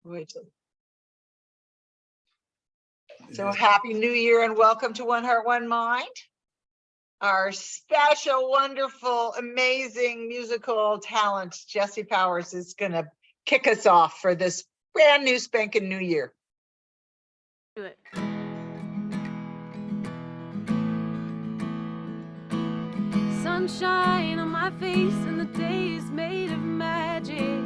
Wait till- So happy New Year and welcome to One Heart, One Mind. Our special, wonderful, amazing musical talent, Jesse Powers, is going to kick us off for this brand new spanking new year. Do it. Sunshine on my face and the day is made of magic.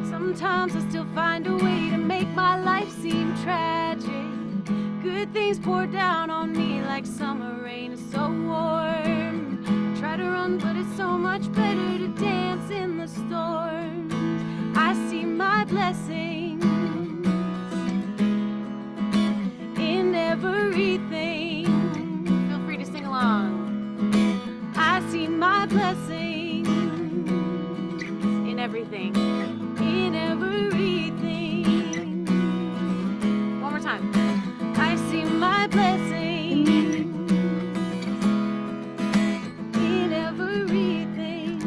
Sometimes I still find a way to make my life seem tragic. Good things pour down on me like summer rain. It's so warm. I try to run, but it's so much better to dance in the storm. I see my blessings in everything. Feel free to sing along. I see my blessings in everything. In everything. One more time. I see my blessings in everything.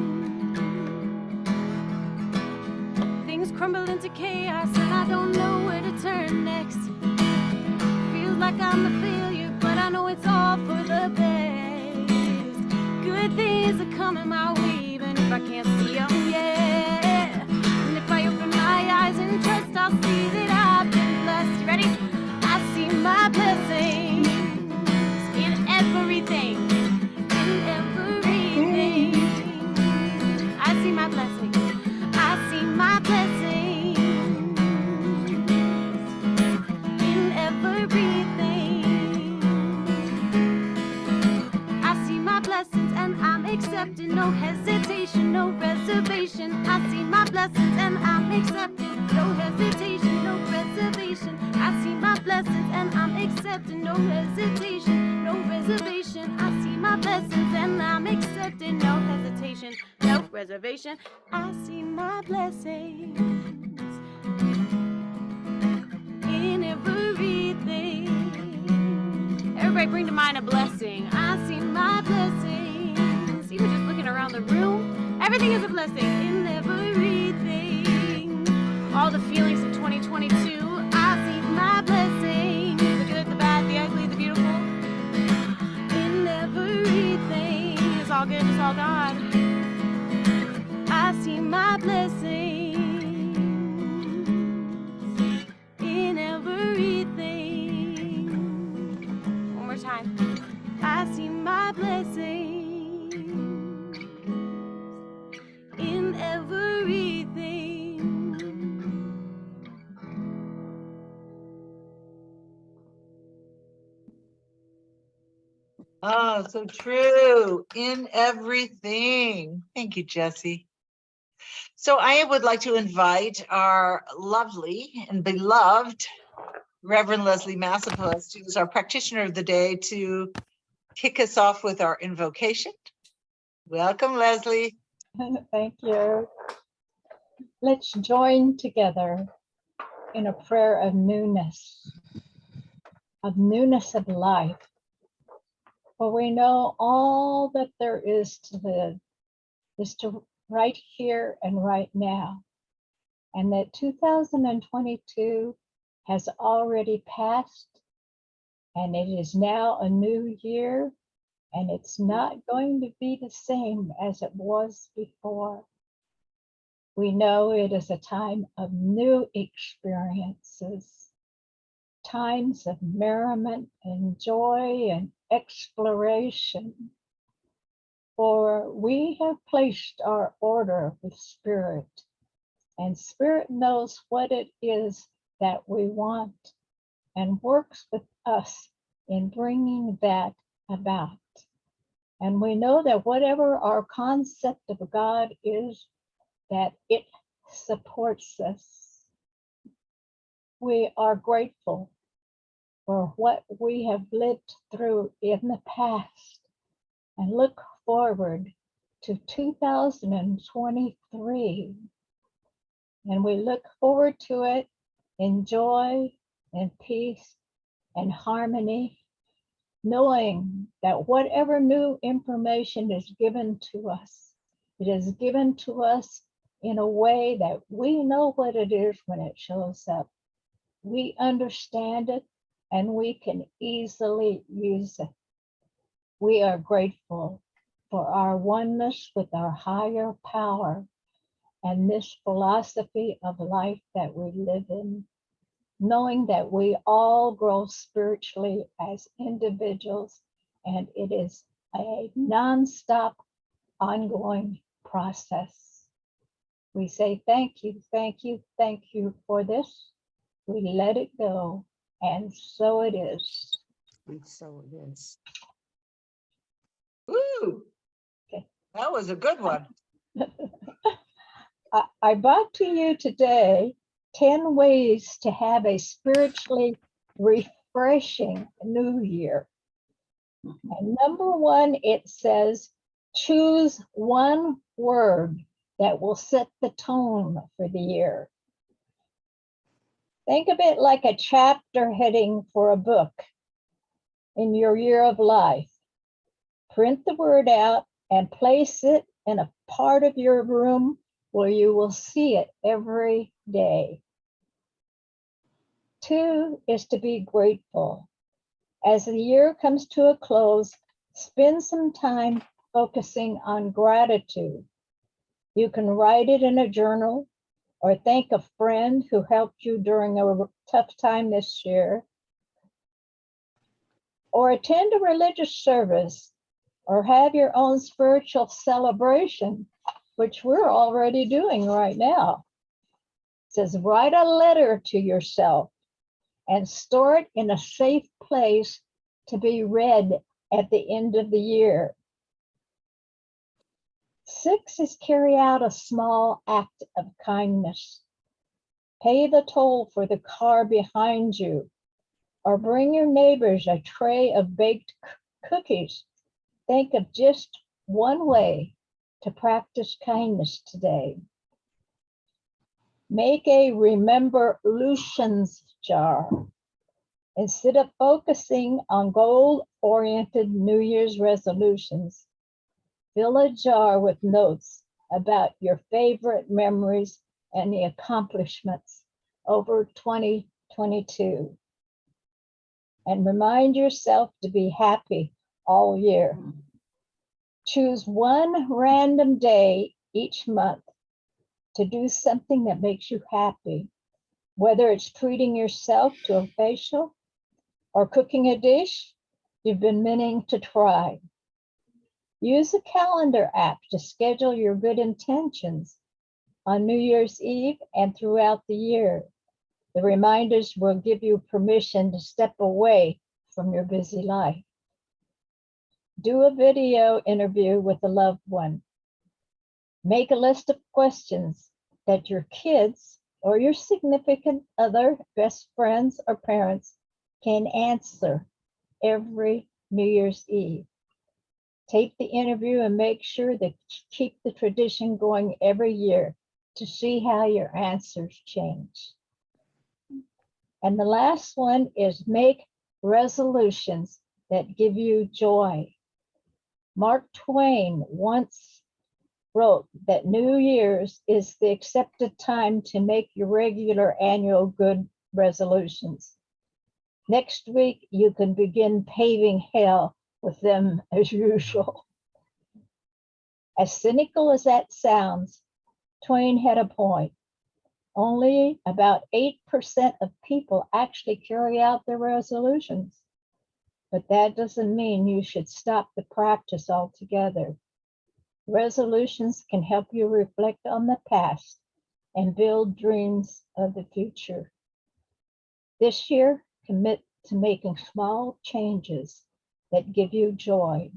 Things crumble into chaos and I don't know where to turn next. Feels like I'm a failure, but I know it's all for the best. Good things are coming my way, even if I can't see them yet. And if I open my eyes and trust, I'll see that I've been blessed. You ready? I see my blessings in everything. In everything. I see my blessings. I see my blessings in everything. I see my blessings and I'm accepting, no hesitation, no reservation. I see my blessings and I'm accepting, no hesitation, no reservation. I see my blessings and I'm accepting, no hesitation, no reservation. I see my blessings and I'm accepting, no hesitation, no reservation. I see my blessings in everything. Everybody bring to mind a blessing. I see my blessings. Even just looking around the room, everything is a blessing in everything. All the feelings in 2022, I see my blessings. The good, the bad, the ugly, the beautiful. In everything. It's all good, it's all God. I see my blessings in everything. One more time. I see my blessings in everything. Oh, so true. In everything. Thank you, Jesse. So I would like to invite our lovely and beloved Reverend Leslie Massopust, who's our practitioner of the day, to kick us off with our invocation. Welcome, Leslie. Thank you. Let's join together in a prayer of newness of life. For we know all that there is to live is to right here and right now. And that 2022 has already passed and it is now a new year and it's not going to be the same as it was before. We know it is a time of new experiences, times of merriment and joy and exploration. For we have placed our order with Spirit, and Spirit knows what it is that we want and works with us in bringing that about. And we know that whatever our concept of God is, that it supports us. We are grateful for what we have lived through in the past and look forward to 2023. And we look forward to it in joy and peace and harmony, knowing that whatever new information is given to us, it is given to us in a way that we know what it is when it shows up. We understand it and we can easily use it. We are grateful for our oneness with our higher power and this philosophy of life that we live in, knowing that we all grow spiritually as individuals, and it is a nonstop, ongoing process. We say thank you, thank you, thank you for this. We let it go, and so it is. And so it is. Ooh, Okay. that was a good one. I brought to you today 10 ways to have a spiritually refreshing new year. And number one, it says, choose one word that will set the tone for the year. Think of it like a chapter heading for a book in your year of life. Print the word out and place it in a part of your room where you will see it every day. 2 is to be grateful. As the year comes to a close, spend some time focusing on gratitude. You can write it in a journal or thank a friend who helped you during a tough time this year, or attend a religious service, or have your own spiritual celebration, which we're already doing right now. It says, write a letter to yourself and store it in a safe place to be read at the end of the year. 6 is carry out a small act of kindness. Pay the toll for the car behind you, or bring your neighbors a tray of baked cookies. Think of just one way to practice kindness today. Make a remember-lutions jar. Instead of focusing on goal-oriented New Year's resolutions, fill a jar with notes about your favorite memories and the accomplishments over 2022. And remind yourself to be happy all year. Choose one random day each month to do something that makes you happy, whether it's treating yourself to a facial or cooking a dish you've been meaning to try. Use a calendar app to schedule your good intentions on New Year's Eve and throughout the year. The reminders will give you permission to step away from your busy life. Do a video interview with a loved one. Make a list of questions that your kids or your significant other, best friends or parents can answer every New Year's Eve. Tape the interview and make sure that you keep the tradition going every year to see how your answers change. And the last one is make resolutions that give you joy. Mark Twain once wrote that New Year's is the accepted time to make your regular annual good resolutions. Next week, you can begin paving hell with them as usual. As cynical as that sounds, Twain had a point. Only about 8% of people actually carry out their resolutions. But that doesn't mean you should stop the practice altogether. Resolutions can help you reflect on the past and build dreams of the future. This year, commit to making small changes that give you joy.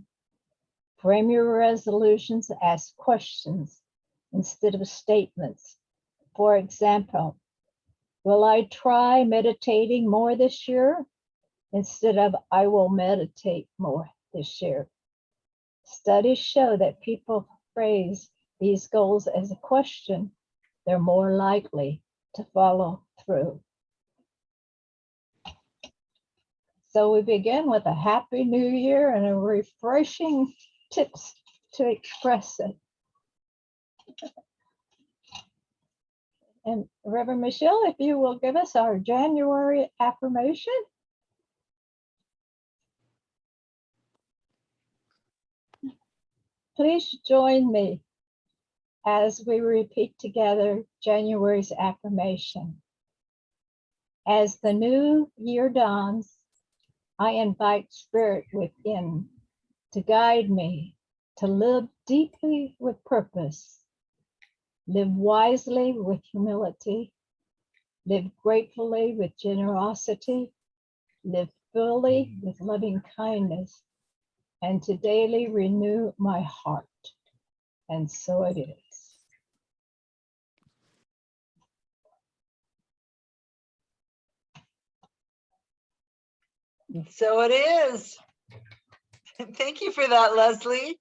Frame your resolutions as questions instead of statements. For example, will I try meditating more this year? Instead of I will meditate more this year. Studies show that people phrase these goals as a question, they're more likely to follow through. So we begin with a happy new year and a refreshing tips to express it. And Reverend Michelle, if you will give us our January affirmation. Please join me as we repeat together January's affirmation. As the new year dawns, I invite Spirit within to guide me to live deeply with purpose, live wisely with humility, live gratefully with generosity, live fully with loving kindness, and to daily renew my heart. And so it is. And so it is. Thank you for that, Leslie.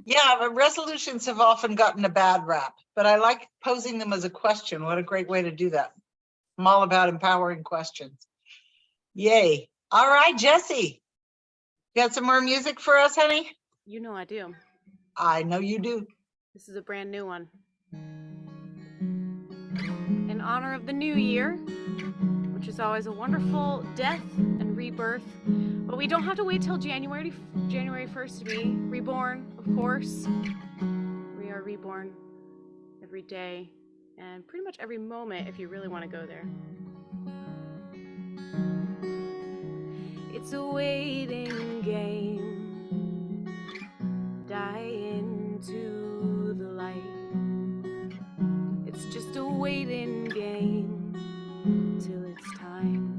Yeah, but resolutions have often gotten a bad rap, but I like posing them as a question. What a great way to do that. I'm all about empowering questions. Yay. All right, Jessie. You got some more music for us, honey? You know I do. I know you do. This is a brand new one. In honor of the new year, which is always a wonderful death and rebirth. But we don't have to wait till January 1st to be reborn, of course. We are reborn every day and pretty much every moment if you really want to go there. It's a waiting game. Die into the light. It's just a waiting game till it's time.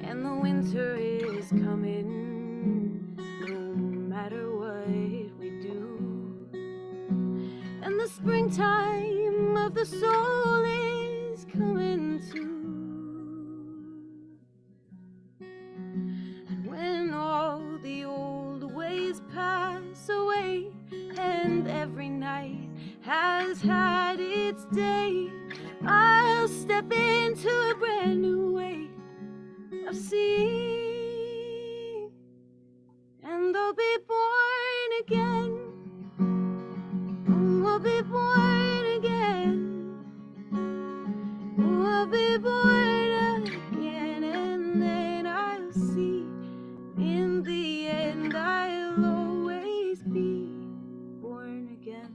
And the winter is coming, no matter what we do. And the springtime of the soul is coming too. And when all the old ways pass away, and every night has had its day, I'll step into a brand new way of seeing, and I'll be born again. Oh, I'll be born again. Oh, I'll be born again, and then I'll see. In the end, I'll always be born again.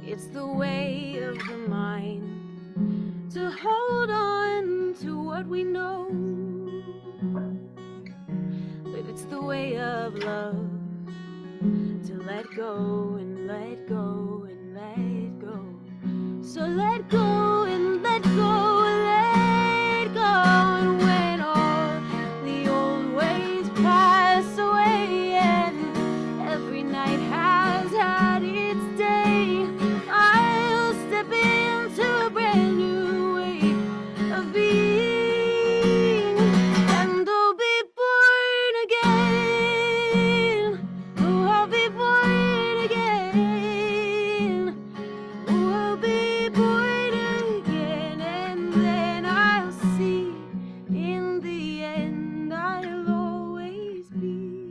It's the way of the mind to hold on to what we know, but it's the way of love to let go and let go and let go. So let go and let go, let go. And when all the old ways pass away and every night has had its day, I'll step into a brand new way of being, and I'll be born again. Oh, I'll be born again. Oh, I'll be born again, and then I'll see. In the end, I'll always be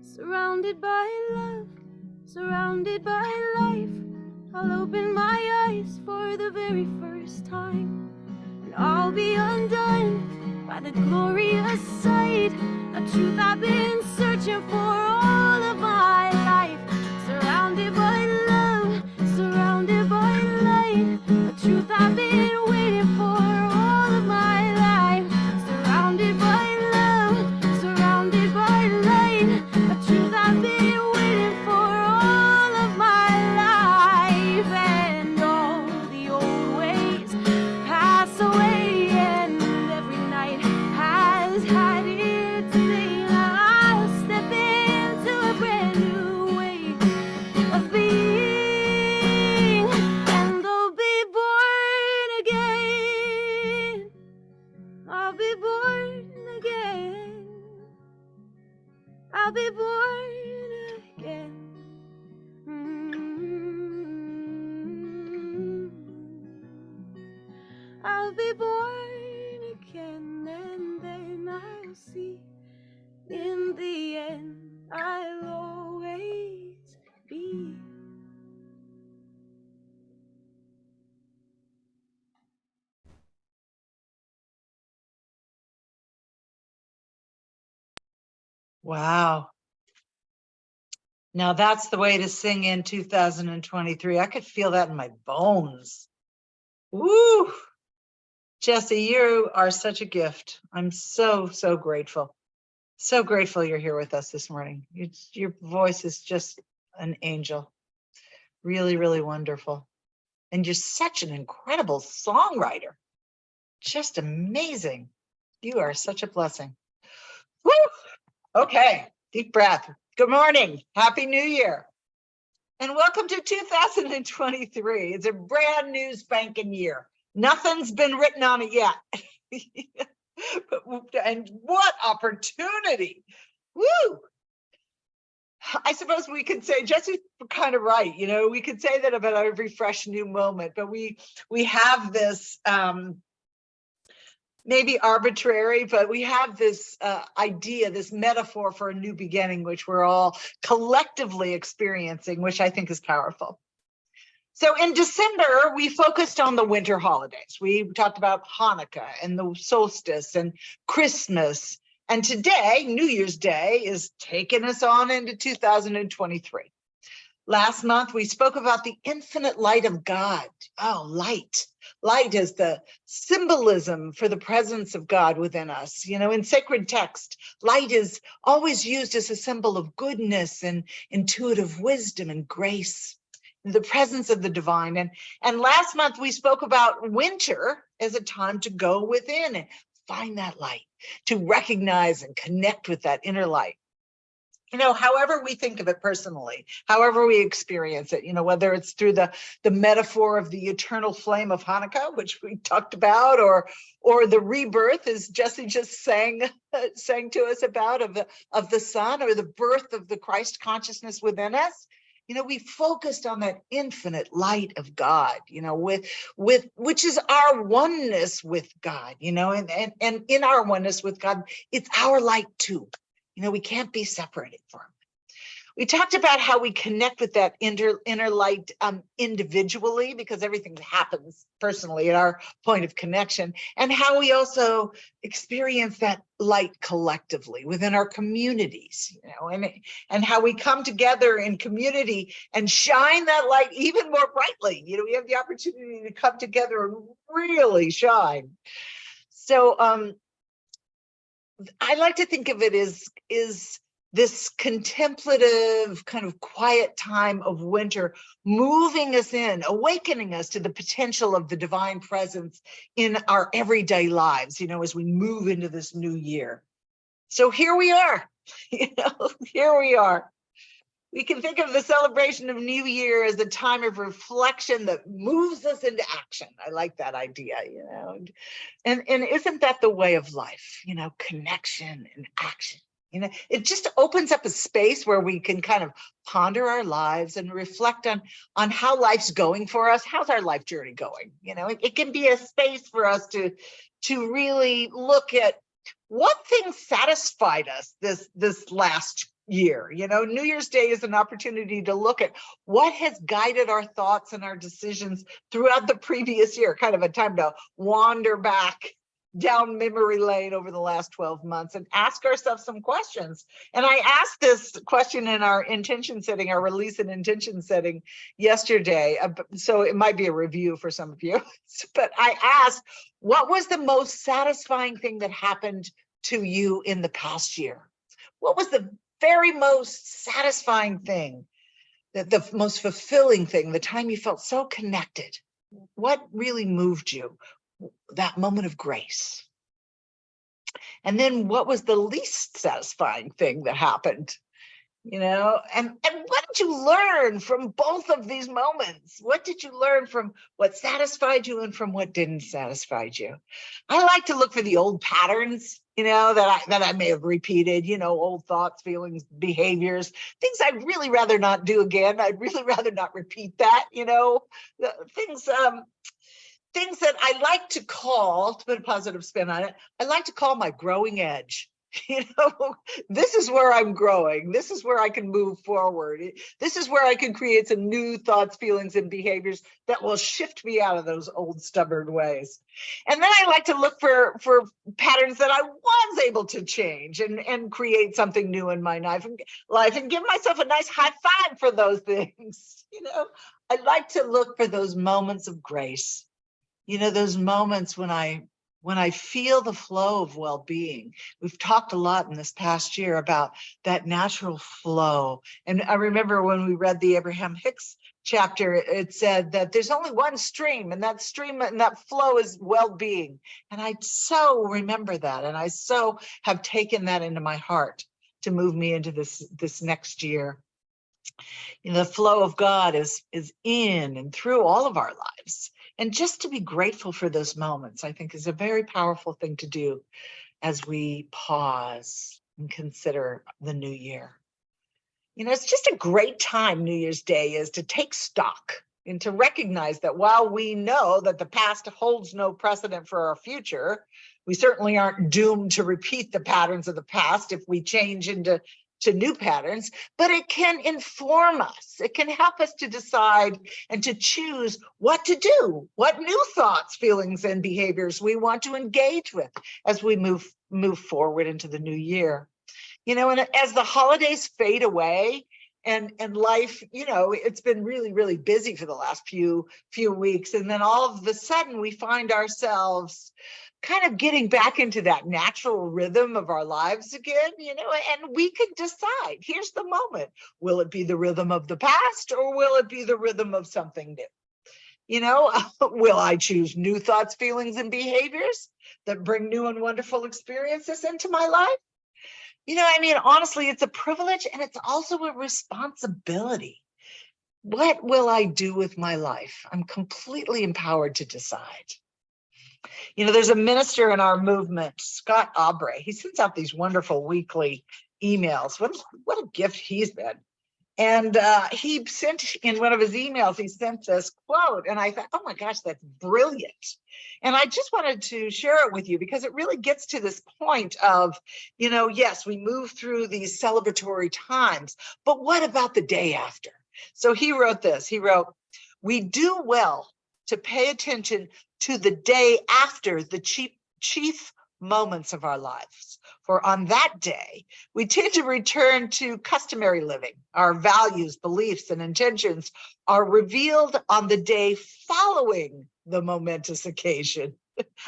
surrounded by love, surrounded by life. I'll open my eyes for the very first time, and I'll be undone by the glorious sight, a truth I've been searching for all of my life. Surrounded by love, surrounded by light, a truth I've been waiting for all of my life. Surrounded by love, surrounded by light, a truth I've been waiting for all of my life. And all the old ways pass away, and every night has had its day. I'll step into a brand new way of being, and I'll be born again. I'll be born again. I'll be born again. Wow. Now that's the way to sing in 2023. I could feel that in my bones. Woo! Jesse, you are such a gift. I'm so, so grateful. So grateful you're here with us this morning. Your voice is just an angel. Really, really wonderful. And you're such an incredible songwriter. Just amazing. You are such a blessing. Woo! Okay, deep breath. Good morning. Happy New Year. And welcome to 2023. It's a brand new spanking year. Nothing's been written on it yet. And what opportunity. Woo! I suppose we could say, Jesse's kind of right, you know, we could say that about every fresh new moment, but we have this maybe arbitrary, but we have this idea, this metaphor for a new beginning, which we're all collectively experiencing, which I think is powerful. So in December, we focused on the winter holidays. We talked about Hanukkah and the solstice and Christmas. And today, New Year's Day, is taking us on into 2023. Last month, we spoke about the infinite light of God. Oh, light. Light is the symbolism for the presence of God within us. You know, in sacred text, light is always used as a symbol of goodness and intuitive wisdom and grace, the presence of the divine. And last month, we spoke about winter as a time to go within and find that light, to recognize and connect with that inner light. You know, however we think of it personally, however we experience it, you know, whether it's through the metaphor of the eternal flame of Hanukkah, which we talked about, or the rebirth, as Jesse just sang to us about, of the sun, or the birth of the Christ consciousness within us. You know, we focused on that infinite light of God, you know, with which is our oneness with God, you know, and in our oneness with God, it's our light too. You know, we can't be separated from it. We talked about how we connect with that inner light individually, because everything happens personally at our point of connection, and how we also experience that light collectively within our communities, you know, and how we come together in community and shine that light even more brightly. You know, we have the opportunity to come together and really shine. So I like to think of it as this contemplative kind of quiet time of winter, moving us in, awakening us to the potential of the divine presence in our everyday lives, you know, as we move into this new year. So here we are, you know, here we are. We can think of the celebration of New Year as a time of reflection that moves us into action. I like that idea, you know, and isn't that the way of life, you know, connection and action? You know, it just opens up a space where we can kind of ponder our lives and reflect on how life's going for us. How's our life journey going? You know, it can be a space for us to really look at what things satisfied us this last year. You know, New Year's Day is an opportunity to look at what has guided our thoughts and our decisions throughout the previous year, kind of a time to wander back down memory lane over the last 12 months and ask ourselves some questions. And I asked this question in our intention setting, our release and intention setting yesterday. So it might be a review for some of you, but I asked, what was the most satisfying thing that happened to you in the past year? What was the very most satisfying thing, the most fulfilling thing, the time you felt so connected? What really moved you? That moment of grace. And then what was the least satisfying thing that happened? You know, and what did you learn from both of these moments? What did you learn from what satisfied you and from what didn't satisfy you? I like to look for the old patterns, you know, that I may have repeated, you know, old thoughts, feelings, behaviors, things I'd really rather not do again. I'd really rather not repeat that, you know, things that I like to call, to put a positive spin on it, I like to call my growing edge. You know, this is where I'm growing. This is where I can move forward. This is where I can create some new thoughts, feelings, and behaviors that will shift me out of those old stubborn ways. And then I like to look for patterns that I was able to change and create something new in my life and give myself a nice high five for those things. You know, I like to look for those moments of grace. You know, those moments when I feel the flow of well-being. We've talked a lot in this past year about that natural flow. And I remember when we read the Abraham Hicks chapter, it said that there's only one stream, and that stream and that flow is well-being. And I so remember that. And I so have taken that into my heart to move me into this next year. You know, the flow of God is in and through all of our lives. And just to be grateful for those moments, I think, is a very powerful thing to do as we pause and consider the new year. You know, it's just a great time, New Year's Day is, to take stock and to recognize that while we know that the past holds no precedent for our future, we certainly aren't doomed to repeat the patterns of the past if we change into new patterns, but it can inform us. It can help us to decide and to choose what to do, what new thoughts, feelings, and behaviors we want to engage with as we move forward into the new year. You know, and as the holidays fade away and life, you know, it's been really, really busy for the last few weeks. And then all of a sudden we find ourselves kind of getting back into that natural rhythm of our lives again, you know, and we could decide, here's the moment. Will it be the rhythm of the past, or will it be the rhythm of something new? You know, will I choose new thoughts, feelings, and behaviors that bring new and wonderful experiences into my life? You know, I mean, honestly, it's a privilege and it's also a responsibility. What will I do with my life? I'm completely empowered to decide. You know, there's a minister in our movement, Scott Aubrey. He sends out these wonderful weekly emails. What a gift he's been. And he sent in one of his emails, he sent this quote, and I thought, oh my gosh, that's brilliant. And I just wanted to share it with you because it really gets to this point of, you know, yes, we move through these celebratory times, but what about the day after? So he wrote this, he wrote, we do well to pay attention to the day after the chief moments of our lives. For on that day, we tend to return to customary living. Our values, beliefs, and intentions are revealed on the day following the momentous occasion.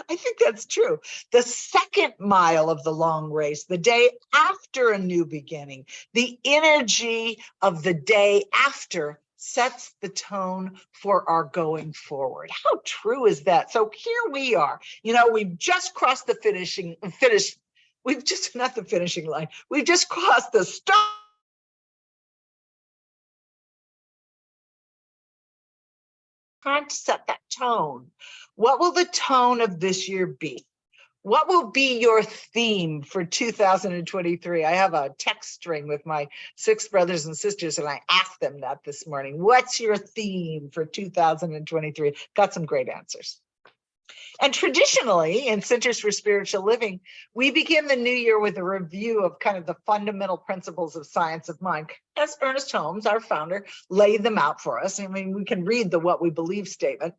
I think that's true. The second mile of the long race, the day after a new beginning, the energy of the day after sets the tone for our going forward. How true is that? So here we are. You know, we've just crossed the not the finishing line. We've just crossed the start. Time to set that tone. What will the tone of this year be? What will be your theme for 2023? I have a text string with my 6 brothers and sisters, and I asked them that this morning. What's your theme for 2023? Got some great answers. And traditionally, in Centers for Spiritual Living, we begin the new year with a review of kind of the fundamental principles of science of mind. As Ernest Holmes, our founder, laid them out for us. I mean, we can read the What We Believe statement.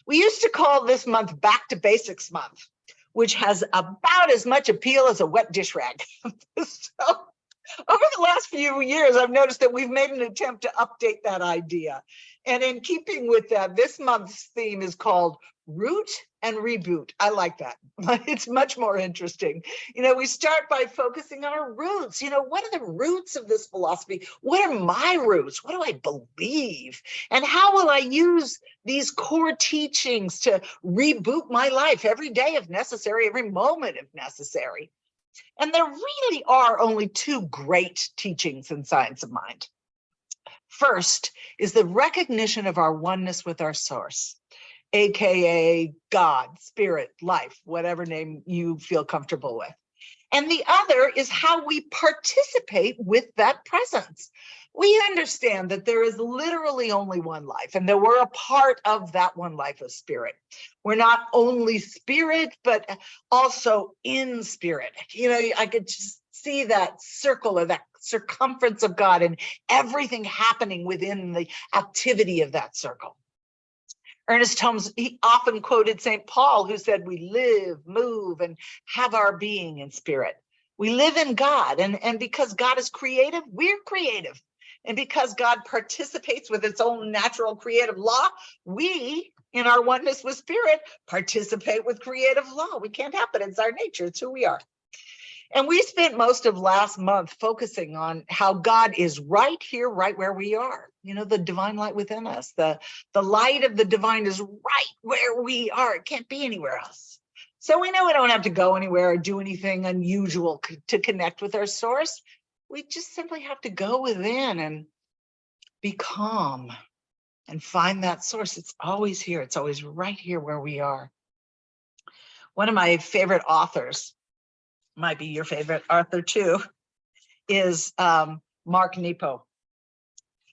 We used to call this month Back to Basics Month, which has about as much appeal as a wet dish rag. So over the last few years, I've noticed that we've made an attempt to update that idea. And in keeping with that, this month's theme is called Root and Reboot. I like that. It's much more interesting. You know, we start by focusing on our roots. You know, what are the roots of this philosophy? What are my roots? What do I believe? And how will I use these core teachings to reboot my life every day if necessary, every moment if necessary? And there really are only 2 great teachings in Science of Mind. First is the recognition of our oneness with our source, AKA God, spirit, life, whatever name you feel comfortable with. And the other is how we participate with that presence. We understand that there is literally only one life, and that we're a part of that one life of spirit. We're not only spirit, but also in spirit. You know, I could just see that circle or that circumference of God and everything happening within the activity of that circle. Ernest Holmes, he often quoted St. Paul, who said, we live, move, and have our being in spirit. We live in God, and because God is creative, we're creative. And because God participates with its own natural creative law, we, in our oneness with spirit, participate with creative law. We can't help it. It's our nature. It's who we are. And we spent most of last month focusing on how God is right here, right where we are. You know, the divine light within us, the light of the divine is right where we are. It can't be anywhere else. So we know we don't have to go anywhere or do anything unusual to connect with our source. We just simply have to go within and be calm and find that source. It's always here. It's always right here where we are. One of my favorite authors, might be your favorite author too, is Mark Nepo.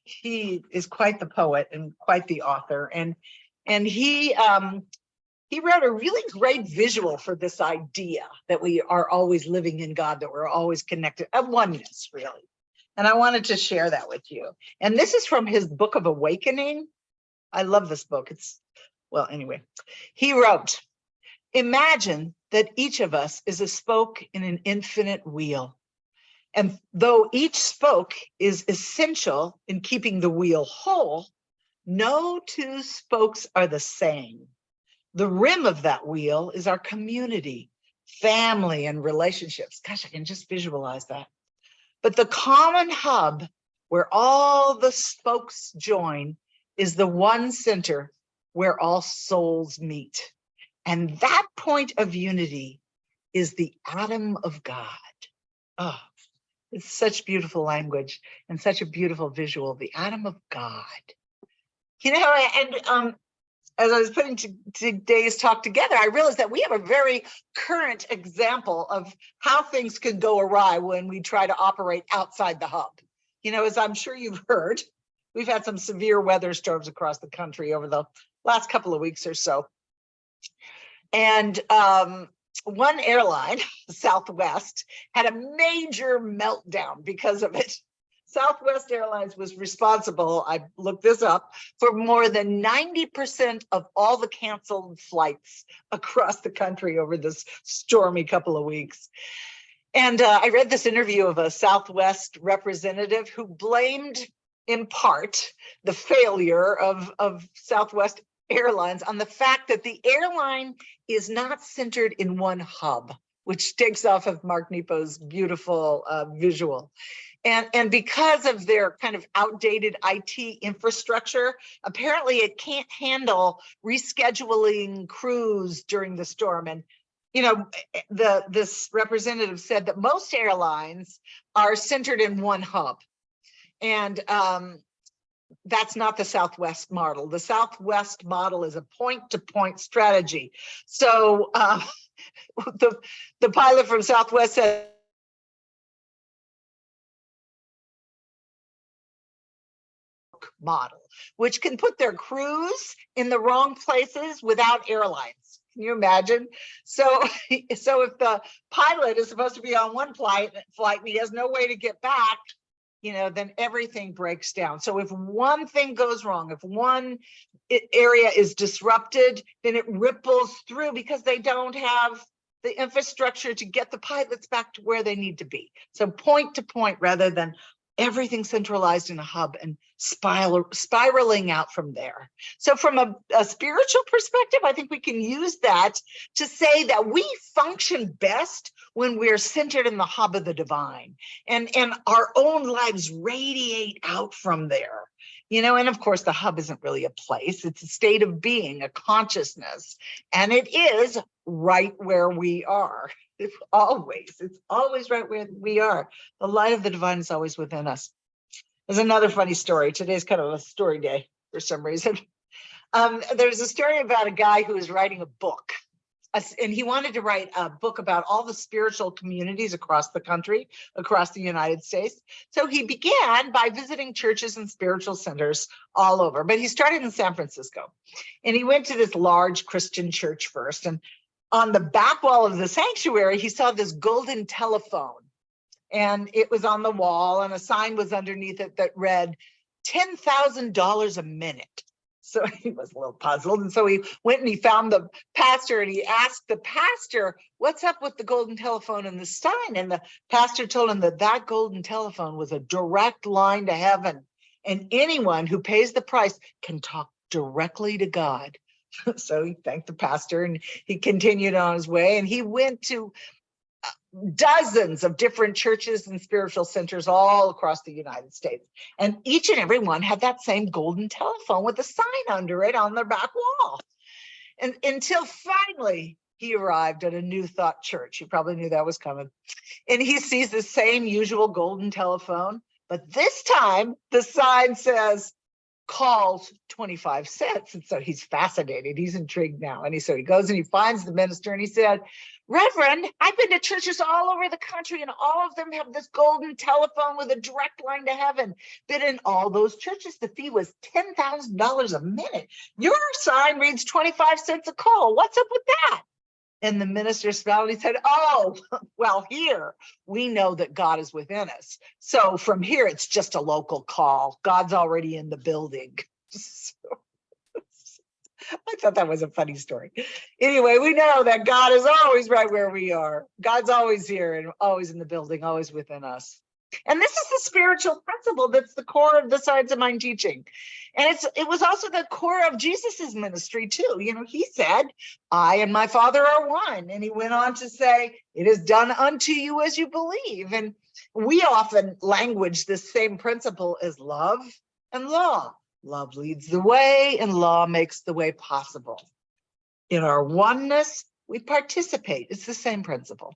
He is quite the poet and quite the author, and he wrote a really great visual for this idea that we are always living in God, that we're always connected, of oneness, really. And I wanted to share that with you. And this is from his Book of Awakening. I love this book. Well, anyway, he wrote, imagine that each of us is a spoke in an infinite wheel. And though each spoke is essential in keeping the wheel whole, no two spokes are the same. The rim of that wheel is our community, family, and relationships. Gosh, I can just visualize that. But the common hub where all the spokes join is the one center where all souls meet. And that point of unity is the atom of God. Oh, it's such beautiful language and such a beautiful visual, the atom of God. You know, and as I was putting today's talk together, I realized that we have a very current example of how things can go awry when we try to operate outside the hub. You know, as I'm sure you've heard, we've had some severe weather storms across the country over the last couple of weeks or so. And one airline, Southwest, had a major meltdown because of it. Southwest Airlines was responsible, I looked this up, for more than 90% of all the canceled flights across the country over this stormy couple of weeks. And I read this interview of a Southwest representative who blamed, in part, the failure of Southwest Airlines on the fact that the airline is not centered in one hub, which takes off of Mark Nepo's beautiful visual. And because of their kind of outdated IT infrastructure, apparently it can't handle rescheduling crews during the storm. And, you know, this representative said that most airlines are centered in one hub. And that's not the Southwest model. The Southwest model is a point-to-point strategy. So the pilot from Southwest said, model, which can put their crews in the wrong places without airlines. Can you imagine? So if the pilot is supposed to be on one flight and he has no way to get back, you know, then everything breaks down. So if one thing goes wrong, if one area is disrupted, then it ripples through because they don't have the infrastructure to get the pilots back to where they need to be. So point to point rather than everything centralized in a hub and spiraling out from there. So from a spiritual perspective, I think we can use that to say that we function best when we're centered in the hub of the divine, and our own lives radiate out from there. You know, and of course, the hub isn't really a place. It's a state of being, a consciousness, and it is right where we are. It's always right where we are. The light of the divine is always within us. There's another funny story. Today's kind of a story day for some reason. There's a story about a guy who is writing a book. and he wanted to write a book about all the spiritual communities across the country, across the United States. So he began by visiting churches and spiritual centers all over, but he started in San Francisco. And he went to this large Christian church first. And on the back wall of the sanctuary, he saw this golden telephone. And it was on the wall, and a sign was underneath it that read $10,000 a minute. So he was a little puzzled. And so he went and he found the pastor and he asked the pastor, what's up with the golden telephone and the sign? And the pastor told him that that golden telephone was a direct line to heaven. And anyone who pays the price can talk directly to God. So he thanked the pastor and he continued on his way. And he went to dozens of different churches and spiritual centers all across the United States. And each and every one had that same golden telephone with a sign under it on their back wall. And until finally he arrived at a New Thought church. He probably knew that was coming. And he sees the same usual golden telephone, but this time the sign says, calls 25 cents. And so he's fascinated. He's intrigued now. And so he goes and he finds the minister and he said, Reverend, I've been to churches all over the country and all of them have this golden telephone with a direct line to heaven. But in all those churches, the fee was $10,000 a minute. Your sign reads 25 cents a call. What's up with that? And the minister smiled and he said, oh, well, here we know that God is within us. So from here, it's just a local call. God's already in the building. I thought that was a funny story. Anyway, we know that God is always right where we are. God's always here and always in the building, always within us. And this is the spiritual principle that's the core of the Science of Mind teaching. And it was also the core of Jesus's ministry too. You know, he said, I and my Father are one. And he went on to say, it is done unto you as you believe. And we often language this same principle as love and law. Love leads the way and law makes the way possible. In our oneness, we participate. It's the same principle.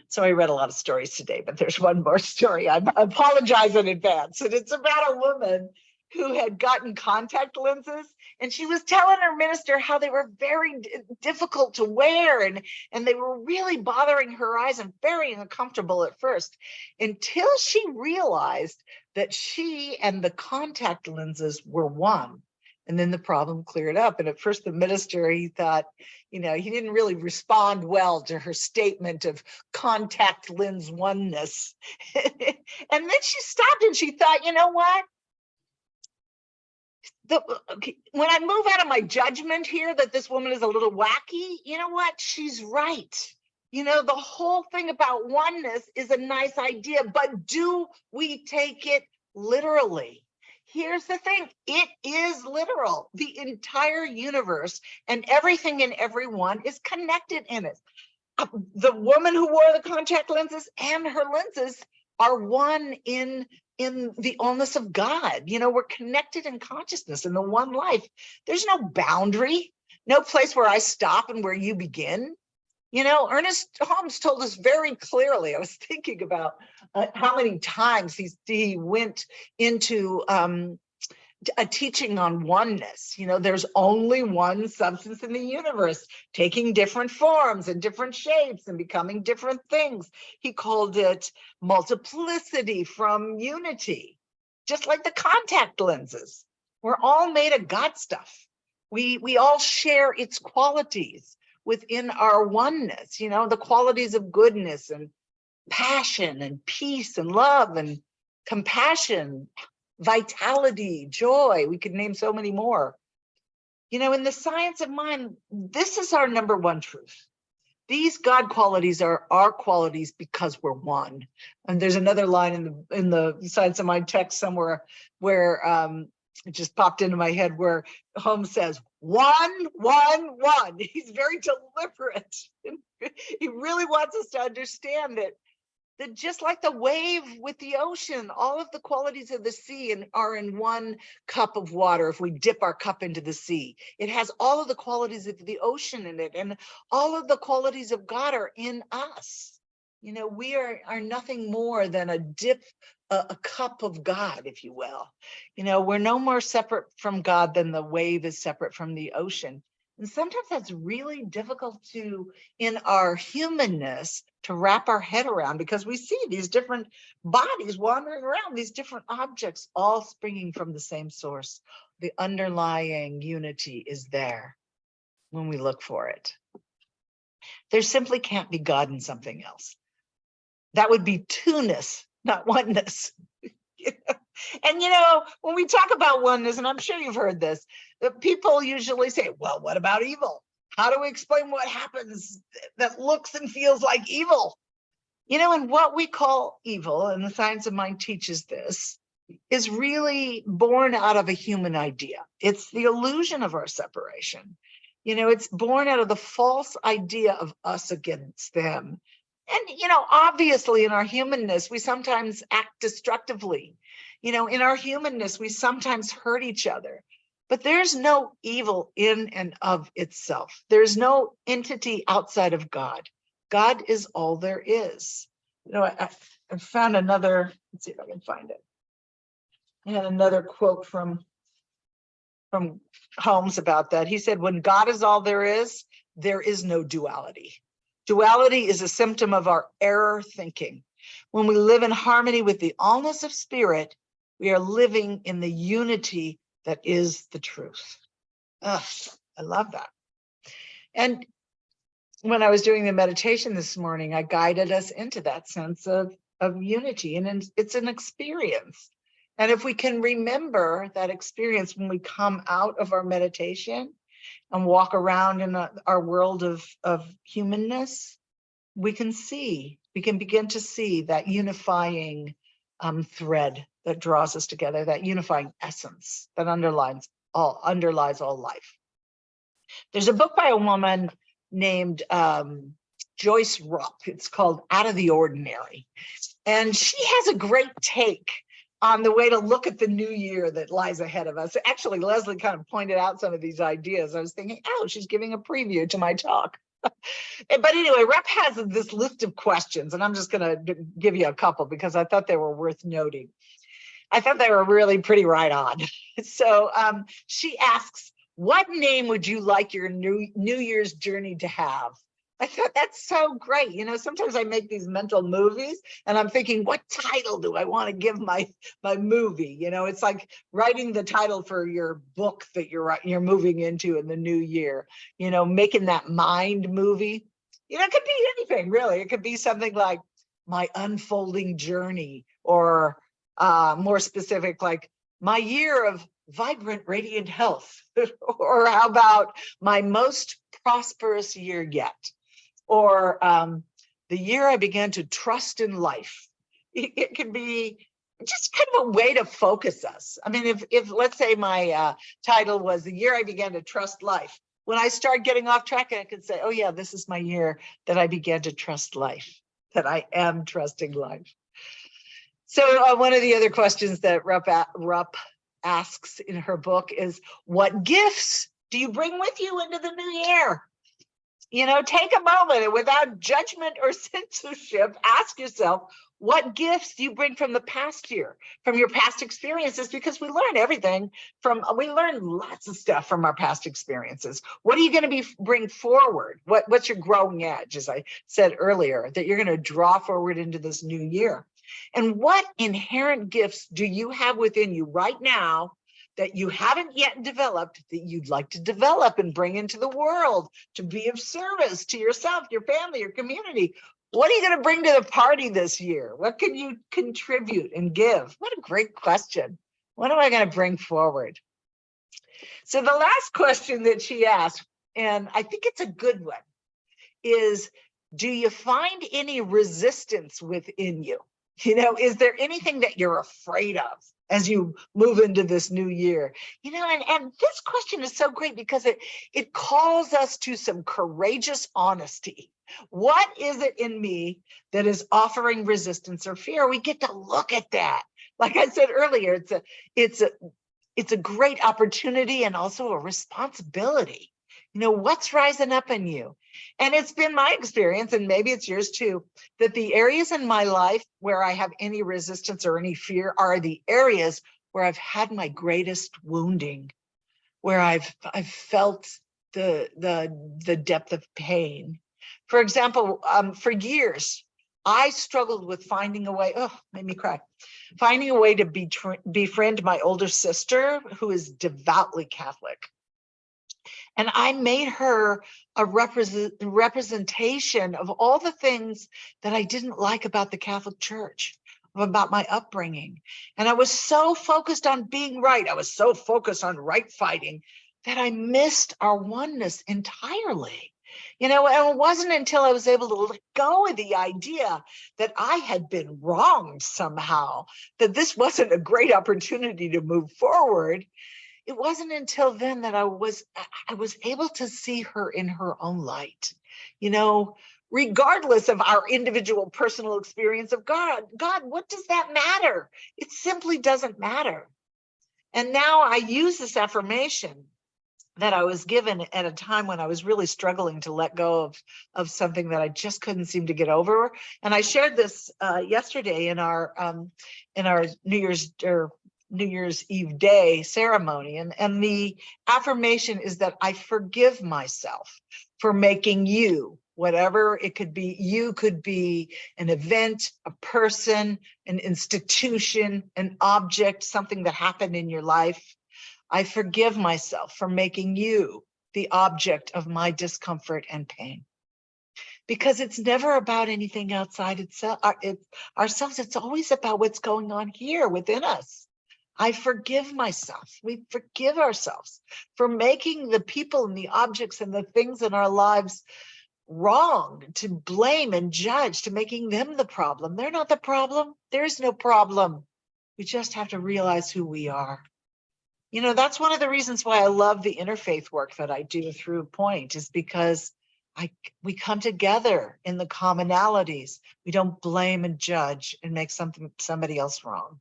So I read a lot of stories today, but there's one more story. I apologize in advance. And it's about a woman who had gotten contact lenses, and she was telling her minister how they were very difficult to wear, and they were really bothering her eyes and very uncomfortable at first, until she realized that she and the contact lenses were one. And then the problem cleared up. And at first the minister, he thought, you know, he didn't really respond well to her statement of contact lens oneness. And then she stopped and she thought, you know what? When I move out of my judgment here that this woman is a little wacky, you know what? She's right. You know, the whole thing about oneness is a nice idea, but do we take it literally? Here's the thing, it is literal. The entire universe and everything and everyone is connected in it. The woman who wore the contact lenses and her lenses are one in the allness of God. You know, we're connected in consciousness in the one life. There's no boundary, no place where I stop and where you begin. You know, Ernest Holmes told us very clearly. I was thinking about how many times he went into a teaching on oneness. You know, there's only one substance in the universe, taking different forms and different shapes and becoming different things. He called it multiplicity from unity, just like the contact lenses. We're all made of God stuff. We all share its qualities within our oneness, you know, the qualities of goodness and passion and peace and love and compassion, vitality, joy. We could name so many more. You know, in the science of mind, this is our number one truth. These God qualities are our qualities because we're one. And there's another line in the Science of Mind text somewhere where it just popped into my head where Holmes says, one, one, one. He's very deliberate. He really wants us to understand that just like the wave with the ocean, all of the qualities of the sea are in one cup of water. If we dip our cup into the sea, it has all of the qualities of the ocean in it, and all of the qualities of God are in us. You know, we are nothing more than a cup of God, if you will. You know, we're no more separate from God than the wave is separate from the ocean. And sometimes that's really difficult in our humanness, to wrap our head around, because we see these different bodies wandering around, these different objects, all springing from the same source. The underlying unity is there when we look for it. There simply can't be God in something else. That would be two-ness, not oneness. And when we talk about oneness, and I'm sure you've heard this, people usually say, well, what about evil? How do we explain what happens that looks and feels like evil? And what we call evil, and the science of mind teaches this, is really born out of a human idea. It's the illusion of our separation. It's born out of the false idea of us against them. And, obviously in our humanness, we sometimes act destructively. In our humanness, we sometimes hurt each other. But there's no evil in and of itself. There's no entity outside of God. God is all there is. I found another, let's see if I can find it. I had another quote from Holmes about that. He said, when God is all there is no duality. Duality is a symptom of our error thinking. When we live in harmony with the allness of spirit, we are living in the unity that is the truth. Ugh, I love that. And when I was doing the meditation this morning, I guided us into that sense of unity, and it's an experience. And if we can remember that experience when we come out of our meditation and walk around in our world of humanness, we can begin to see that unifying thread that draws us together, that unifying essence that underlies all life. There's a book by a woman named Joyce Rupp. It's called Out of the Ordinary. And she has a great take on the way to look at the new year that lies ahead of us. Actually, Leslie kind of pointed out some of these ideas. I was thinking, oh, she's giving a preview to my talk. But anyway, Rep has this list of questions, and I'm just going to give you a couple because I thought they were worth noting. I thought they were really pretty right on. So she asks, what name would you like your New Year's journey to have? I thought that's so great. Sometimes I make these mental movies and I'm thinking, what title do I want to give my movie? It's like writing the title for your book that you're moving into in the new year, making that mind movie. It could be anything, really. It could be something like My Unfolding Journey, or more specific, like My Year of Vibrant, Radiant Health. Or how about My Most Prosperous Year Yet? Or the year I began to trust in life. It can be just kind of a way to focus us. I mean, if let's say my title was The Year I Began to Trust Life, when I start getting off track, I could say, oh yeah, this is my year that I began to trust life, that I am trusting life. So one of the other questions that Rupp asks in her book is, what gifts do you bring with you into the new year? Take a moment and without judgment or censorship, ask yourself, what gifts do you bring from the past year, from your past experiences? Because we learn lots of stuff from our past experiences. What are you going to bring forward? What's your growing edge, as I said earlier, that you're going to draw forward into this new year? And what inherent gifts do you have within you right now that you haven't yet developed, that you'd like to develop and bring into the world to be of service to yourself, your family, your community? What are you going to bring to the party this year? What can you contribute and give? What a great question. What am I going to bring forward? So the last question that she asked, and I think it's a good one, is, do you find any resistance within you? Is there anything that you're afraid of as you move into this new year? And this question is so great because it calls us to some courageous honesty. What is it in me that is offering resistance or fear? We get to look at that. Like I said earlier, it's a great opportunity and also a responsibility. What's rising up in you? And it's been my experience, and maybe it's yours too, that the areas in my life where I have any resistance or any fear are the areas where I've had my greatest wounding, where I've felt the depth of pain. For example, for years, I struggled with finding a way, oh, made me cry, finding a way to befriend my older sister, who is devoutly Catholic. And I made her a representation of all the things that I didn't like about the Catholic Church, about my upbringing. And I was so focused on being right. I was so focused on right fighting that I missed our oneness entirely. You know, and it wasn't until I was able to let go of the idea that I had been wronged somehow, that this wasn't a great opportunity to move forward. It wasn't until then that I was able to see her in her own light, you know, regardless of our individual personal experience of God. God, what does that matter? It simply doesn't matter. And now I use this affirmation that I was given at a time when I was really struggling to let go of something that I just couldn't seem to get over. And I shared this yesterday in our New Year's Eve day ceremony. And the affirmation is that I forgive myself for making you, whatever it could be. You could be an event, a person, an institution, an object, something that happened in your life. I forgive myself for making you the object of my discomfort and pain. Because it's never about anything outside itself, ourselves. It's always about what's going on here within us. I forgive myself. We forgive ourselves for making the people and the objects and the things in our lives wrong, to blame and judge, to making them the problem. They're not the problem. There is no problem. We just have to realize who we are. You know, that's one of the reasons why I love the interfaith work that I do through Point, is because we come together in the commonalities. We don't blame and judge and make somebody else wrong.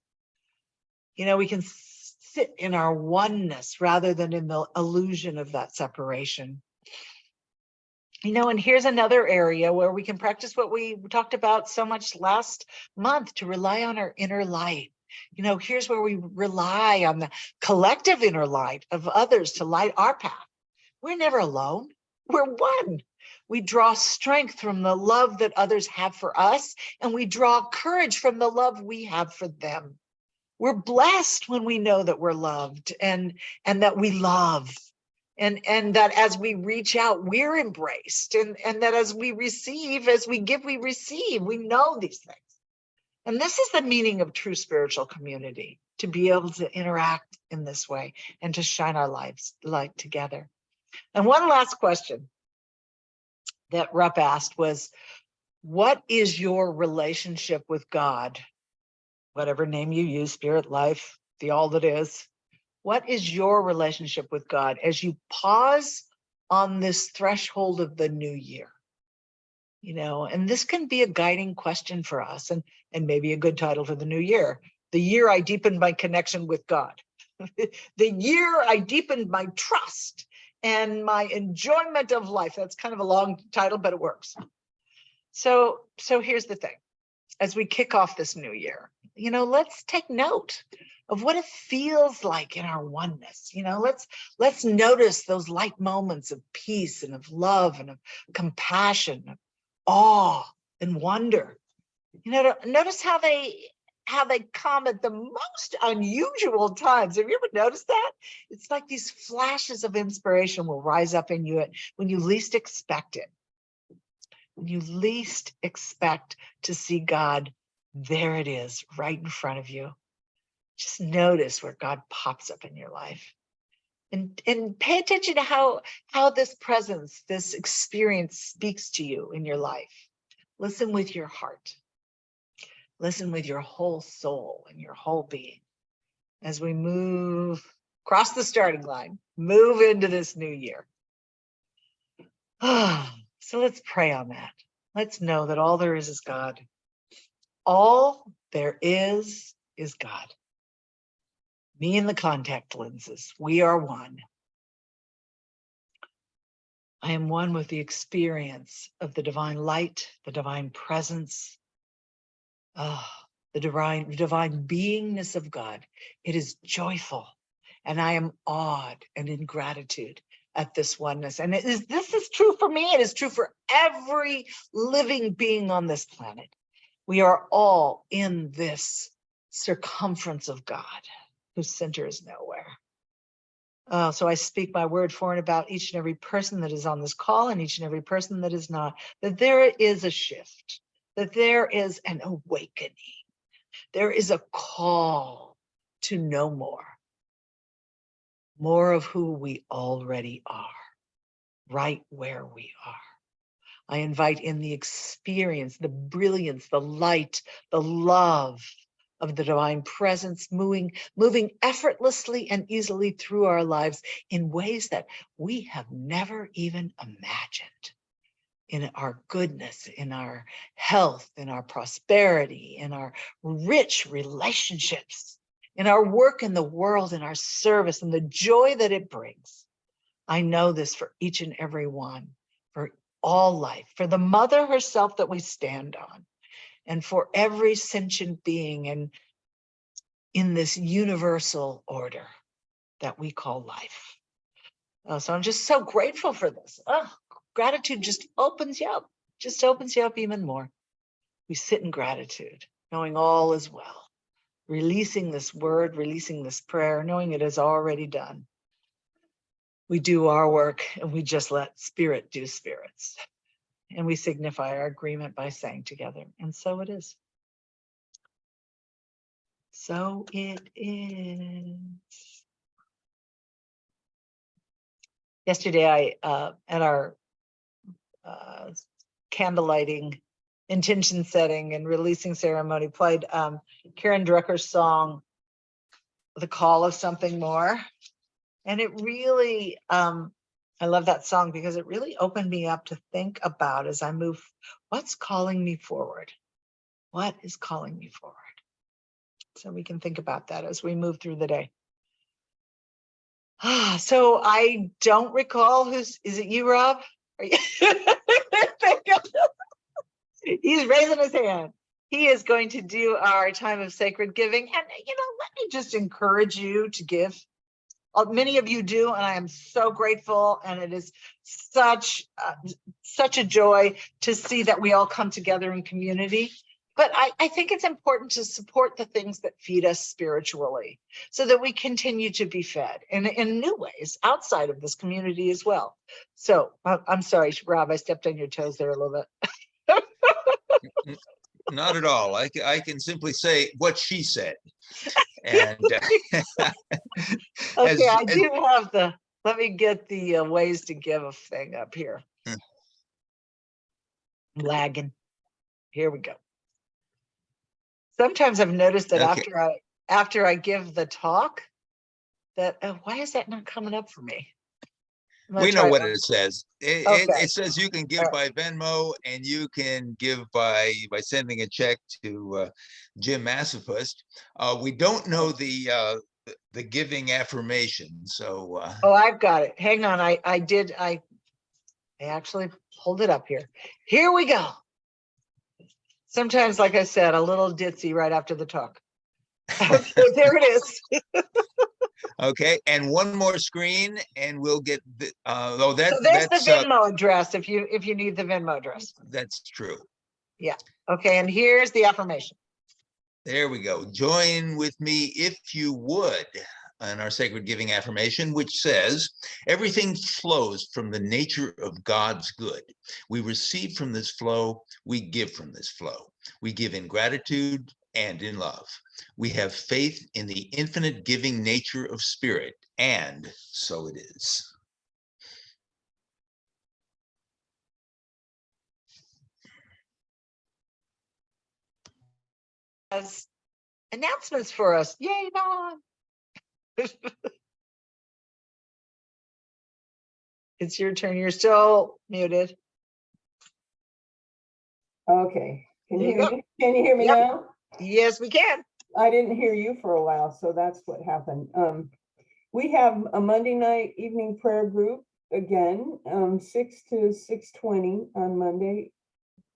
You know, we can sit in our oneness rather than in the illusion of that separation. You know, and here's another area where we can practice what we talked about so much last month, to rely on our inner light. You know, here's where we rely on the collective inner light of others to light our path. We're never alone. We're one. We draw strength from the love that others have for us, and we draw courage from the love we have for them. We're blessed when we know that we're loved and that we love, and that as we reach out, we're embraced, and that as we receive, as we give, we receive. We know these things. And this is the meaning of true spiritual community, to be able to interact in this way and to shine our light together. And one last question that Rupp asked was, what is your relationship with God? Whatever name you use, spirit, life, the all that is. What is your relationship with God as you pause on this threshold of the new year? You know, and this can be a guiding question for us, and maybe a good title for the new year. The year I deepened my connection with God. The year I deepened my trust and my enjoyment of life. That's kind of a long title, but it works. So here's the thing. As we kick off this new year, you know, let's take note of what it feels like in our oneness. You know, let's notice those light moments of peace and of love and of compassion, of awe and wonder. You know, notice how they come at the most unusual times. Have you ever noticed that? It's like these flashes of inspiration will rise up in you when you least expect it. When you least expect to see God, there it is, right in front of you. Just notice where God pops up in your life. And pay attention to how this presence, this experience speaks to you in your life. Listen with your heart. Listen with your whole soul and your whole being as we move across the starting line, move into this new year. So let's pray on that. Let's know that all there is God. All there is God. Me and the contact lenses, we are one. I am one with the experience of the divine light, the divine presence, the divine beingness of God. It is joyful, and I am awed and in gratitude at this oneness. And this is true for me. It is true for every living being on this planet. We are all in this circumference of God, whose center is nowhere. So I speak my word for and about each and every person that is on this call and each and every person that is not, that there is a shift, that there is an awakening. There is a call to know more of who we already are, right where we are. I invite in the experience, the brilliance, the light, the love of the divine presence, moving effortlessly and easily through our lives in ways that we have never even imagined. In our goodness, in our health, in our prosperity, in our rich relationships, in our work in the world, in our service, and the joy that it brings. I know this for each and every one, for all life, for the mother herself that we stand on, and for every sentient being in this universal order that we call life. So I'm just so grateful for this. Gratitude just opens you up even more. We sit in gratitude, knowing all is well, releasing this word, releasing this prayer, knowing it is already done. We do our work and we just let spirit do spirits. And we signify our agreement by saying together, and so it is. So it is. Yesterday, I at our candle lighting, intention setting, and releasing ceremony, played Karen Drucker's song, "The Call of Something More," and it really, I love that song because it really opened me up to think about, as I move, what's calling me forward? What is calling me forward? So we can think about that as we move through the day. So I don't recall is it you, Rob? Are you? He's raising his hand. He is going to do our time of sacred giving. And, let me just encourage you to give. Many of you do, and I am so grateful. And it is such a joy to see that we all come together in community. But I think it's important to support the things that feed us spiritually so that we continue to be fed in new ways outside of this community as well. So I'm sorry, Rob, I stepped on your toes there a little bit. Not at all. I can simply say what she said. And okay, I do have let me get the ways to give a thing up here. I'm lagging. Here we go. Sometimes I've noticed that after I give the talk, that why is that not coming up for me? We know what it says. It says you can give by Venmo, and you can give by sending a check to Jim Massopust. We don't know the giving affirmation, so. I've got it. Hang on, I actually pulled it up here. Here we go. Sometimes, like I said, a little ditzy right after the talk. Okay, there it is. Okay, and one more screen, and we'll get the. So there's the Venmo address if you need the Venmo address. That's true. Yeah. Okay, and here's the affirmation. There we go. Join with me if you would on our sacred giving affirmation, which says, everything flows from the nature of God's good. We receive from this flow, we give from this flow. We give in gratitude and in love. We have faith in the infinite giving nature of spirit, and so it is. As announcements for us. Yay, Dawn! It's your turn. You're still muted. Okay. Can There you you hear me? Can you hear me Yep. now? Yes, we can. I didn't hear you for a while, so that's what happened. We have a Monday night evening prayer group again, 6 to 6:20 on Monday,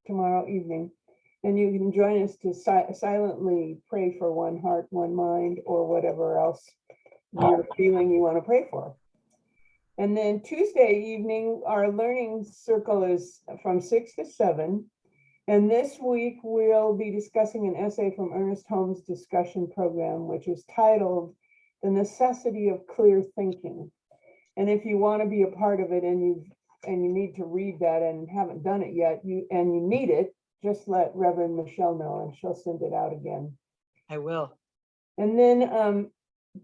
tomorrow evening. And you can join us to silently pray for one heart, one mind, or whatever else you're feeling you want to pray for. And then Tuesday evening, our learning circle is from 6 to 7. And this week we'll be discussing an essay from Ernest Holmes' discussion program, which is titled The Necessity of Clear Thinking. And if you want to be a part of it and you need to read that and haven't done it yet, you need it, just let Reverend Michelle know and she'll send it out again. I will. And then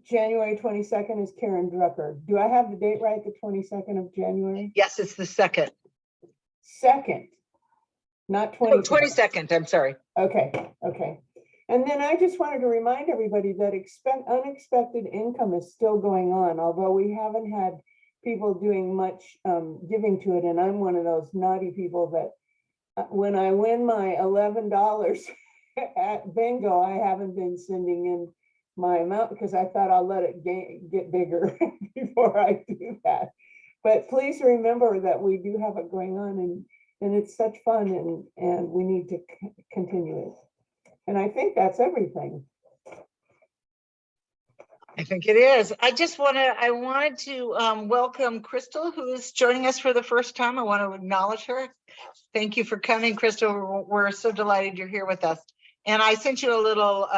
January 22nd is Karen Drucker. Do I have the date right? The 22nd of January? Yes, it's the second. Second, not 20. No, 22nd, I'm sorry. Okay. And then I just wanted to remind everybody that unexpected income is still going on, although we haven't had people doing much giving to it. And I'm one of those naughty people that when I win my $11 at bingo, I haven't been sending in my amount because I thought I'll let it get bigger before I do that. But please remember that we do have it going on, and it's such fun, and we need to continue it. And I think that's everything. I think it is. I wanted to welcome Crystal, who is joining us for the first time. I want to acknowledge her. Thank you for coming, Crystal. We're so delighted you're here with us. And I sent you a little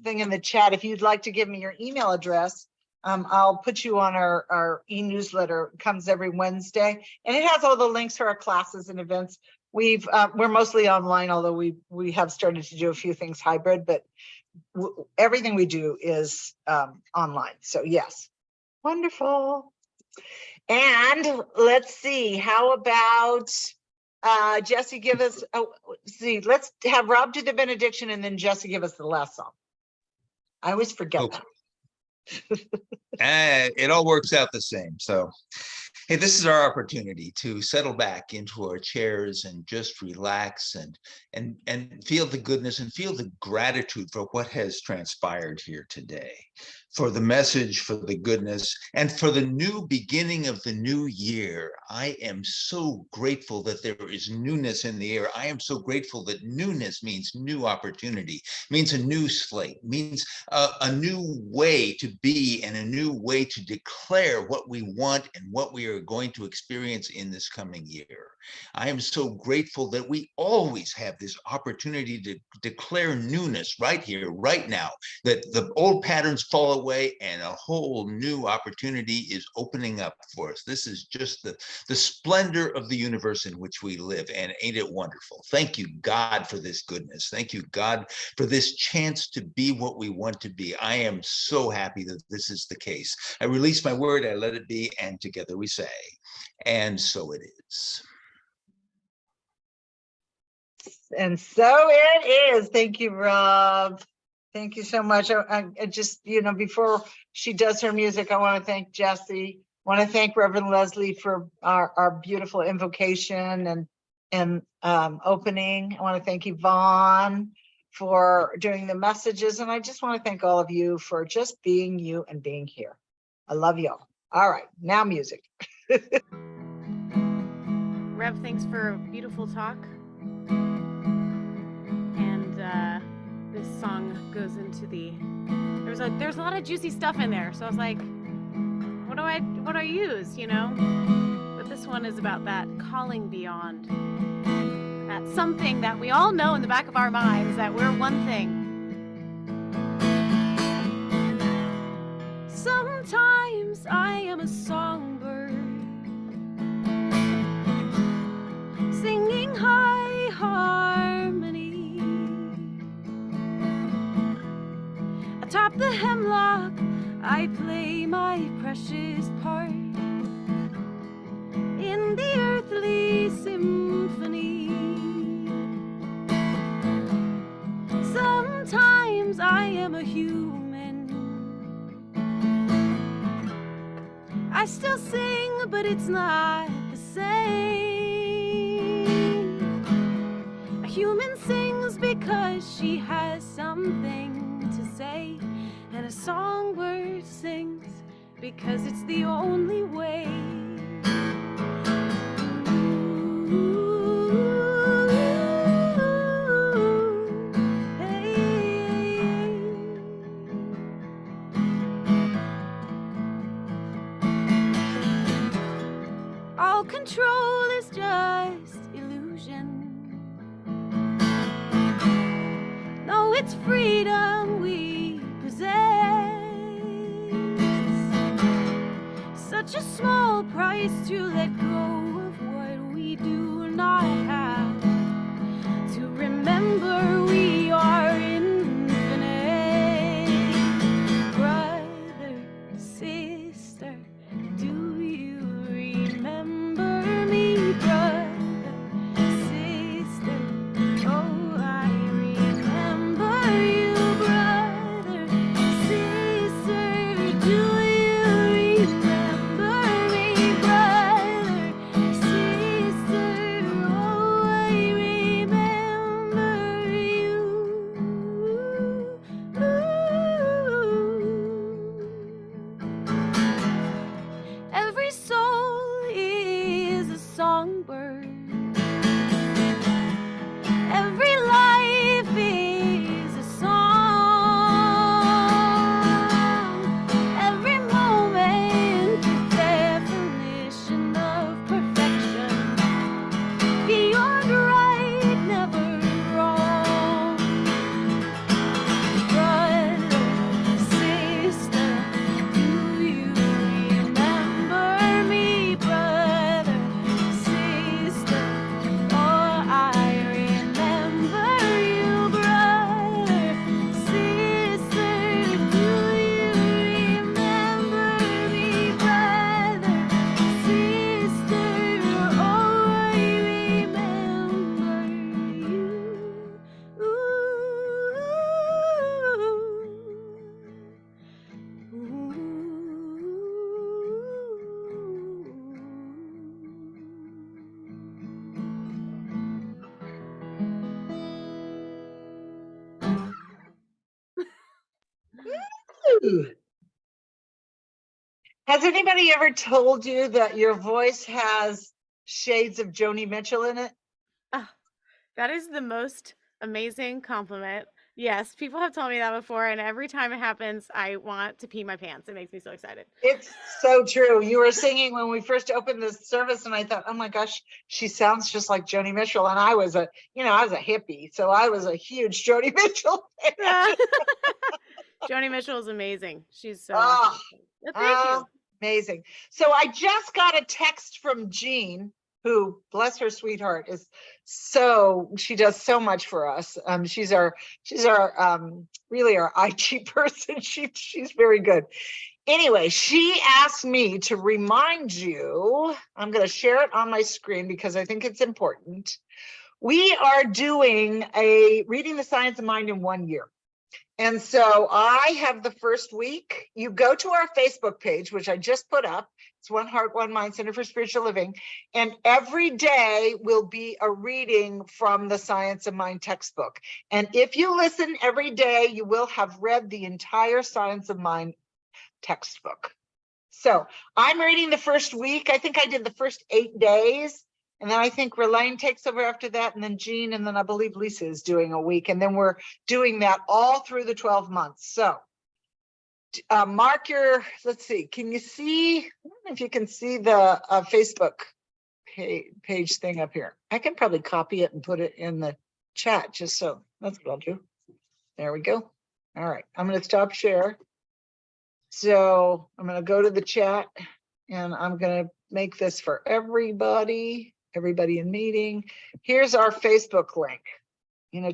thing in the chat. If you'd like to give me your email address, I'll put you on our e-newsletter. It comes every Wednesday, and it has all the links to our classes and events. We're mostly online, although we have started to do a few things hybrid, but everything we do is online. So yes, wonderful. And let's see, how about Jesse give us, let's have Rob do the benediction and then Jesse give us the last song. I always forget that. It all works out the same. So, hey, this is our opportunity to settle back into our chairs and just relax and feel the goodness and feel the gratitude for what has transpired here today, for the message, for the goodness, and for the new beginning of the new year. I am so grateful that there is newness in the air. I am so grateful that newness means new opportunity, means a new slate, means a new way to be and a new way to declare what we want and what we are going to experience in this coming year. I am so grateful that we always have this opportunity to declare newness right here, right now, that the old patterns fall away and a whole new opportunity is opening up for us. This is just the splendor of the universe in which we live, and ain't it wonderful? Thank you, God, for this goodness. Thank you, God, for this chance to be what we want to be. I am so happy that this is the case. I release my word, I let it be, and together we say, and so it is. And so it is. Thank you, Rob. Thank you so much. I just, before she does her music, I want to thank Jesse. I want to thank Reverend Leslie for our beautiful invocation and opening. I want to thank Yvonne for doing the messages. And I just want to thank all of you for just being you and being here. I love you all. All right, now music. Rev, thanks for a beautiful talk. And this song goes into there's a lot of juicy stuff in there. So I was like, what do I use, But this one is about that calling beyond. That something that we all know in the back of our minds, that we're one thing. Sometimes I am a songbird, singing high harmony. Atop the hemlock, I play my precious part in the earthly symphony. Sometimes I am a human. I still sing, but it's not the same. A human sings because she has something to say, and a songbird sings because it's the only way. it's freedom we possess. Such a small price to let go of what we do not have. To remember we are infinite. Brother, sister, do you remember me? Brother, sister, oh, I remember you. Brother, sister, do you remember me? Brother, sister, oh, I remember you. Every soul is a songbird. Every life is a song. Every moment a definition of perfection. Beyond right, never wrong. Brother, sister, do you remember me? Brother, sister, oh, I remember you. Brother, sister, do you remember me? Brother, sister, oh, I remember you. Ooh. Has anybody ever told you that your voice has shades of Joni Mitchell in it? That is the most amazing compliment. Yes, people have told me that before, and every time it happens, I want to pee my pants. It makes me so excited. It's so true. You were singing when we first opened this service, and I thought, oh my gosh, she sounds just like Joni Mitchell. And I was a hippie, so I was a huge Joni Mitchell fan. Joni Mitchell is amazing. She's so Oh, awesome. Thank you. Amazing. So I just got a text from Jean, who, bless her sweetheart, she does so much for us. She's our really our IT person. She's very good. Anyway, she asked me to remind you, I'm going to share it on my screen because I think it's important. We are doing a Reading the Science of Mind in 1 year. And so I have the first week. You go to our Facebook page, which I just put up. It's One Heart, One Mind Center for Spiritual Living. And every day will be a reading from the Science of Mind textbook. And if you listen every day, you will have read the entire Science of Mind textbook. So I'm reading the first week. I think I did the first 8 days. And then I think Relaine takes over after that, and then Jean, and then I believe Lisa is doing a week. And then we're doing that all through the 12 months. So mark your, let's see, can you see, I don't know if you can see the Facebook page thing up here. I can probably copy it and put it in the chat, just so, that's what I'll do. There we go. All right, I'm going to stop share. So I'm going to go to the chat, and I'm going to make this for everybody in meeting. Here's our Facebook link.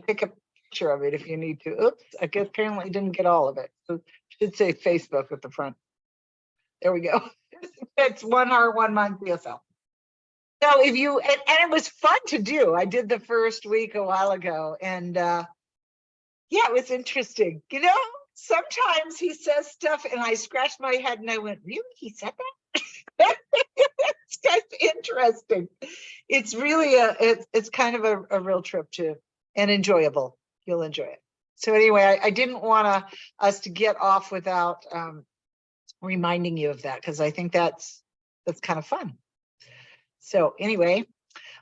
Take a picture of it if you need to. Oops, I guess apparently didn't get all of it. So it should say Facebook at the front. There we go. It's One Heart, One Mind CSL. So if you, and it was fun to do. I did the first week a while ago, and yeah, it was interesting. Sometimes he says stuff and I scratched my head and I went, really? He said that? It's kind of interesting. It's really it's kind of a real trip and enjoyable. You'll enjoy it. So anyway, I didn't want us to get off without reminding you of that, because I think that's kind of fun. So anyway,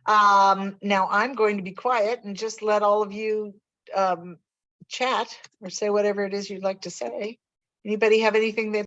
now I'm going to be quiet and just let all of you chat or say whatever it is you'd like to say. Anybody have anything that